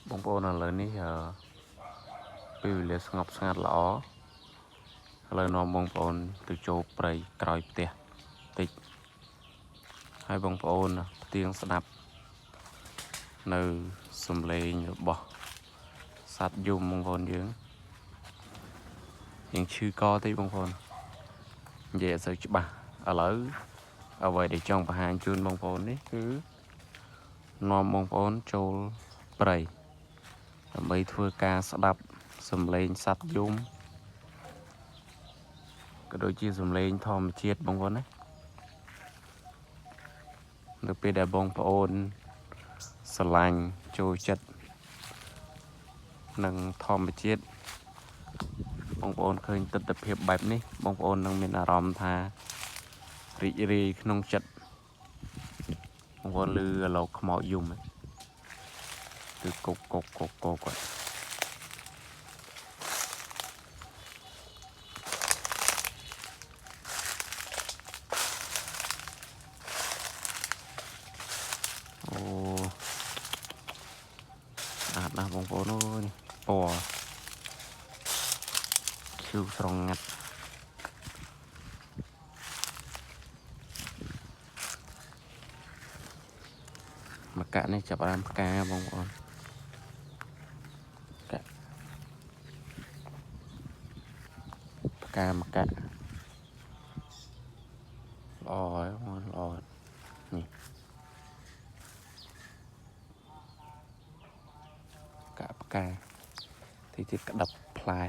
บางคนอะไรนี่ពេលវេលាស្ងប់ស្ងាត់ល្អឥឡូវនាំបងប្អូនទៅចូលព្រៃក្រោយផ្ទះតិចហើយបងប្អូនផ្ទៀងស្ដាប់នៅសំឡេងរបស់សត្វយំបងប្អូនយើងឈឺកតិចបងប្អូននិយាយអត់សូវច្បាស់ឥឡូវអ្វីដែលចង់បង្ហាញជូនបងប្អូននេះគឺនាំបងប្អូនចូលព្រៃដើម្បីធ្វើការស្ដាប់សំឡេងសត្វយំក៏ដូចជាសំឡេងធម្មជាតិបងប្អូនណានៅពេលដែលបងប្អូនស្រឡាញ់ចូលចិត្តនឹងធម្មជាតិបងប្អូនឃើញទស្សនវិជ្ជាបែបនេះបងប្អូននឹងមានអារម្មណ៍ថារីករាយក្នុងចិត្តបងប្អូនឮលោកខ្មោចយំគឺកុកគាត់អូស្អាតណាស់បងប្អូនអើយពណ៌ឈឺស្រងាត់មកកាក់នេះចាប់បានផ្កាបងប្អូនកាក់ផ្កាមកកាក់ល្អហើយល្អនេះកាក់ផ្កាទីទៀតក្តាប់ផ្លែ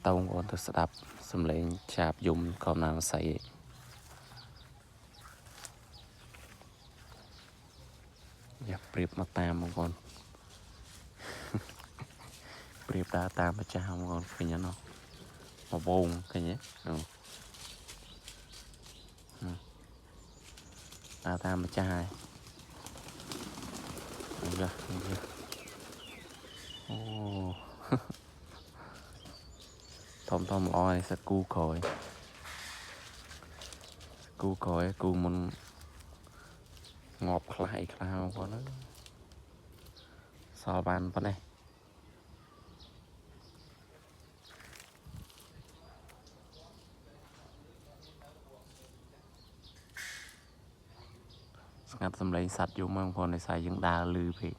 តើបងប្អូនទៅស្ដាប់សំឡេងឆាបយំកំណាងស័យយ៉ាប្រៀបមកតាមបងប្អូនប្រៀបដើរតាមម្ចាស់បងប្អូនឃើញអត់មកវងឃើញទេដើរតាមម្ចាស់ហើយអូធំល្អហើយសាគូក្រោយគូមុនងាប់ខ្លះអីខ្លះបងប្អូនណាសល់បានប៉ុណ្ណេះស្ងាត់សំឡេងសត្វយំបងប្អូនឯស្អីយើងដើរលឺពេក